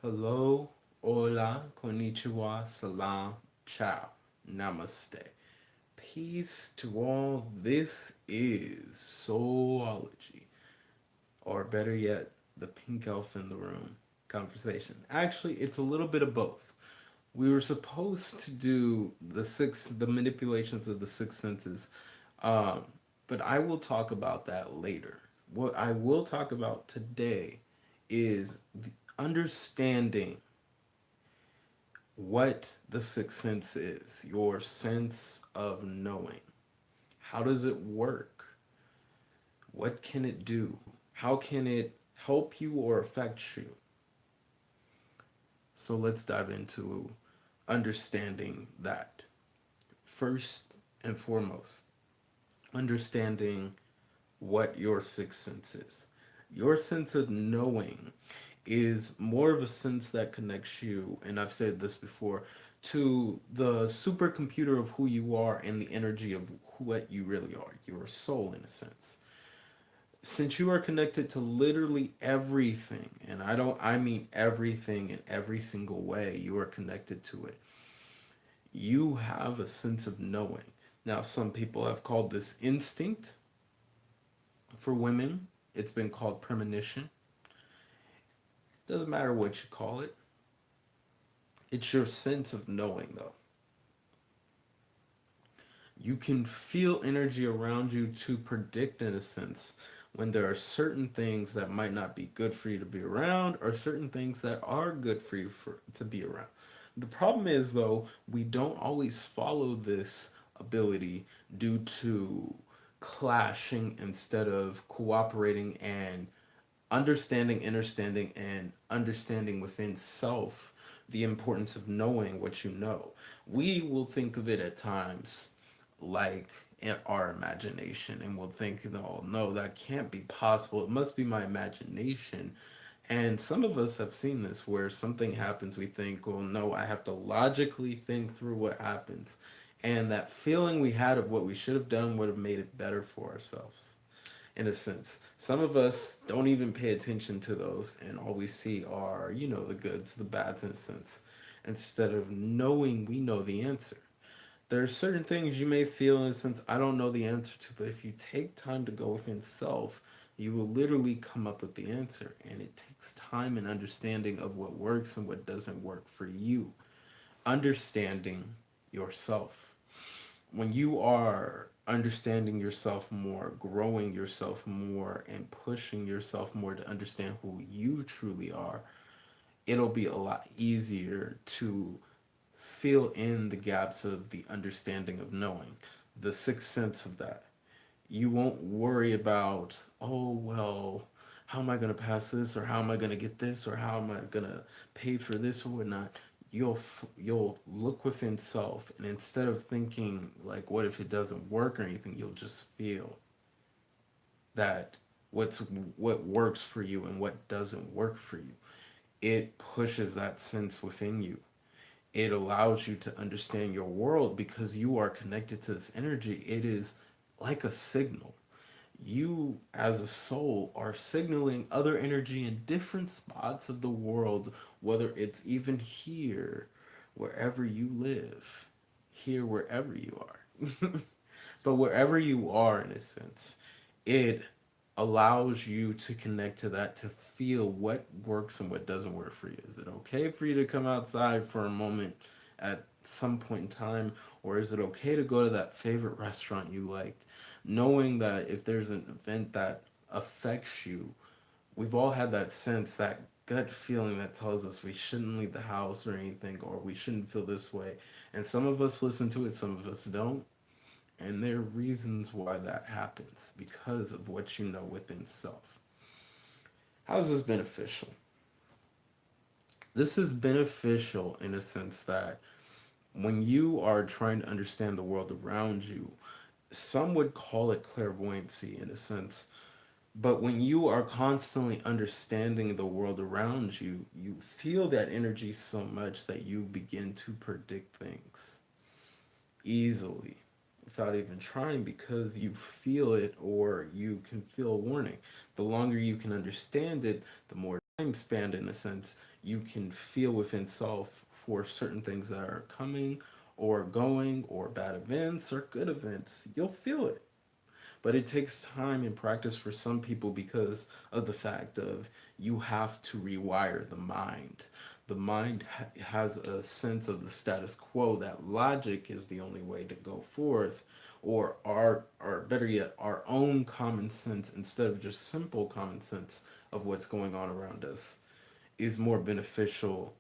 Hello, Hola, Konnichiwa, Salaam, Ciao Namaste. Peace to all. This is Soulology, or better yet, the pink elf in the room conversation. Actually, it's a little bit of both. We were supposed to do the manipulations of the six senses, um, but I will talk about that later. What I will talk about today is the understanding what the sixth sense is, your sense of knowing. How does it work? What can it do? How can it help you or affect you? So let's dive into understanding that. First and foremost, understanding what your sixth sense is. Your sense of knowing is more of a sense that connects you, and I've said this before, to the supercomputer of who you are and the energy of what you really are, your soul in a sense. Since you are connected to literally everything, and I mean everything in every single way, you are connected to it. You have a sense of knowing. Now, some people have called this instinct. For women, it's been called premonition. Doesn't matter what you call it. It's your sense of knowing, though. You can feel energy around you to predict, in a sense, when there are certain things that might not be good for you to be around, or certain things that are good for you to be around. The problem is, though, we don't always follow this ability due to clashing instead of cooperating and understanding within self the importance of knowing what you know. We will think of it at times like in our imagination, and we'll think, no, that can't be possible. It must be my imagination. And some of us have seen this where something happens, we think, well, no, I have to logically think through what happens. And that feeling we had of what we should have done would have made it better for ourselves in a sense. Some of us don't even pay attention to those, and all we see are, the goods, the bads in a sense, instead of knowing we know the answer. There are certain things you may feel in a sense I don't know the answer to, but if you take time to go within self, you will literally come up with the answer. And it takes time and understanding of what works and what doesn't work for you. Understanding yourself. When you are understanding yourself more, growing yourself more, and pushing yourself more to understand who you truly are, it'll be a lot easier to fill in the gaps of the understanding of knowing, the sixth sense of that. You won't worry about, oh, well, how am I going to pass this, or how am I going to get this, or how am I going to pay for this or whatnot. You'll look within self, and instead of thinking like, what if it doesn't work or anything, you'll just feel that what's what works for you and what doesn't work for you. It pushes that sense within you. It allows you to understand your world because you are connected to this energy. It is like a signal. You, as a soul, are signaling other energy in different spots of the world, whether it's even here, wherever you live, here, wherever you are. But wherever you are, in a sense, it allows you to connect to that, to feel what works and what doesn't work for you. Is it okay for you to come outside for a moment at some point in time, or is it okay to go to that favorite restaurant you liked, knowing that if there's an event that affects you, we've all had that sense, that gut feeling that tells us we shouldn't leave the house or anything, or we shouldn't feel this way. And some of us listen to it, some of us don't. And there are reasons why that happens because of what you know within self. How is this beneficial? This is beneficial in a sense that when you are trying to understand the world around you, some would call it clairvoyancy in a sense. But when you are constantly understanding the world around you, you feel that energy so much that you begin to predict things easily without even trying because you feel it or you can feel a warning. The longer you can understand it, the more time span, in a sense, you can feel within self for certain things that are coming or going, or bad events or good events. You'll feel it. But it takes time and practice for some people because of the fact of you have to rewire the mind. The mind has a sense of the status quo, that logic is the only way to go forth, or our, or better yet, our own common sense, instead of just simple common sense of what's going on around us, is more beneficial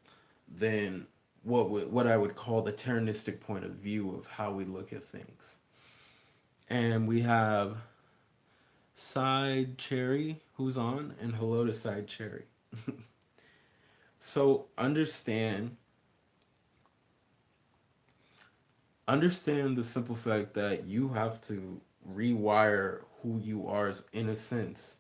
than what I would call the Terranistic point of view of how we look at things. And we have Side Cherry who's on, and hello to Side Cherry. So understand the simple fact that you have to rewire who you are, in a sense,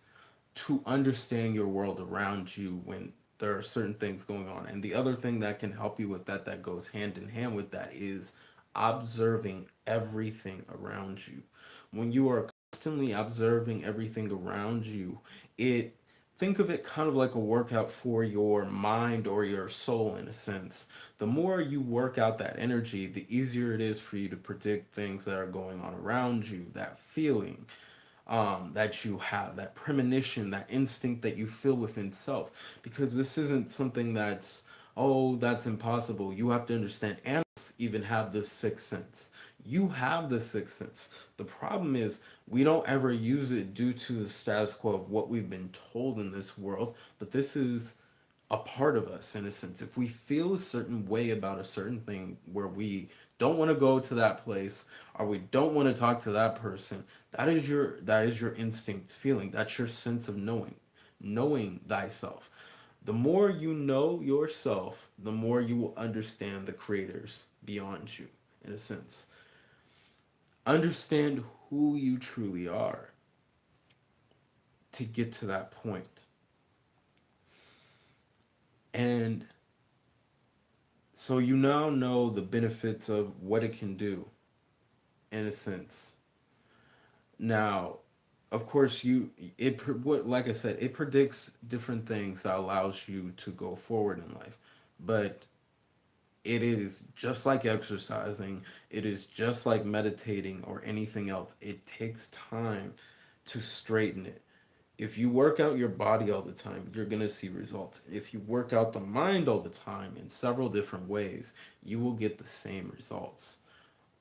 to understand your world around you when there are certain things going on. And the other thing that can help you with that, that goes hand in hand with that, is observing everything around you. When you are constantly observing everything around you, it think of it kind of like a workout for your mind or your soul, in a sense. The more you work out that energy, the easier it is for you to predict things that are going on around you, that feeling that you have, that premonition, that instinct that you feel within self. Because this isn't something that's, oh, that's impossible. You have to understand, animals even have this sixth sense. You have the sixth sense. The problem is we don't ever use it due to the status quo of what we've been told in this world. But this is a part of us, in a sense. If we feel a certain way about a certain thing, where we don't want to go to that place, or we don't want to talk to that person, that is your instinct feeling. That's your sense of knowing thyself. The more you know yourself, the more you will understand the creators beyond you, in a sense. Understand who you truly are to get to that point. And so you now know the benefits of what it can do, in a sense. Now, of course, what, like I said, it predicts different things that allows you to go forward in life. But it is just like exercising, it is just like meditating or anything else. It takes time to straighten it. If you work out your body all the time, you're going to see results. If you work out the mind all the time in several different ways, you will get the same results.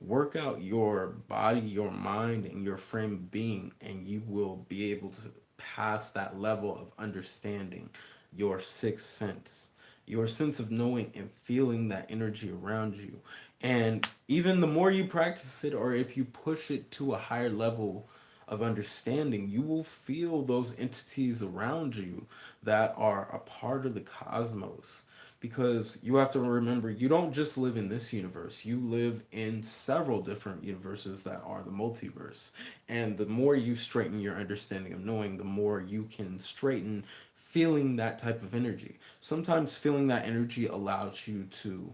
Work out your body, your mind, and your frame of being, and you will be able to pass that level of understanding your sixth sense, your sense of knowing and feeling that energy around you. And even the more you practice it, or if you push it to a higher level of understanding, you will feel those entities around you that are a part of the cosmos. Because you have to remember, you don't just live in this universe, you live in several different universes that are the multiverse. And the more you straighten your understanding of knowing, the more you can straighten feeling that type of energy. Sometimes feeling that energy allows you to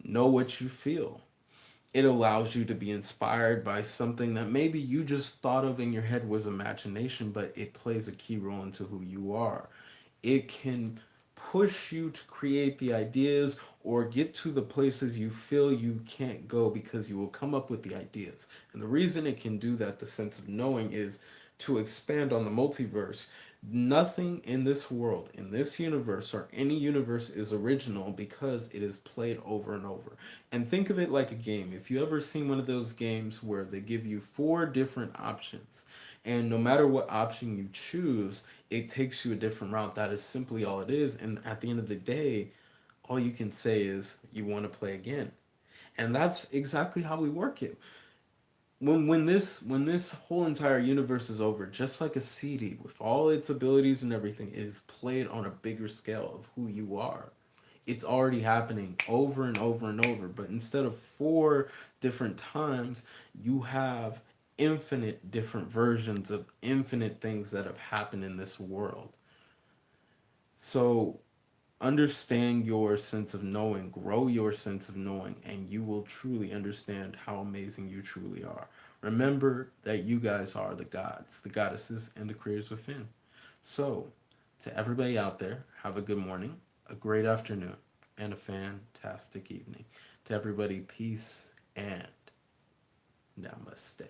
know what you feel. It allows you to be inspired by something that maybe you just thought of in your head was imagination, but it plays a key role into who you are. It can push you to create the ideas or get to the places you feel you can't go, because you will come up with the ideas. And the reason it can do that, the sense of knowing, is to expand on the multiverse. Nothing in this world, in this universe, or any universe is original because it is played over and over. And think of it like a game. If you ever seen one of those games where they give you four different options, and no matter what option you choose, it takes you a different route. That is simply all it is. And at the end of the day, all you can say is you want to play again. And that's exactly how we work it. When this whole entire universe is over, just like a CD with all its abilities and everything, is played on a bigger scale of who you are. It's already happening over and over and over. But instead of four different times, you have infinite different versions of infinite things that have happened in this world. So understand your sense of knowing, grow your sense of knowing, and you will truly understand how amazing you truly are. Remember that you guys are the gods, the goddesses, and the creators within. So To everybody out there, have a good morning, a great afternoon, and a fantastic evening. To everybody, peace and namaste.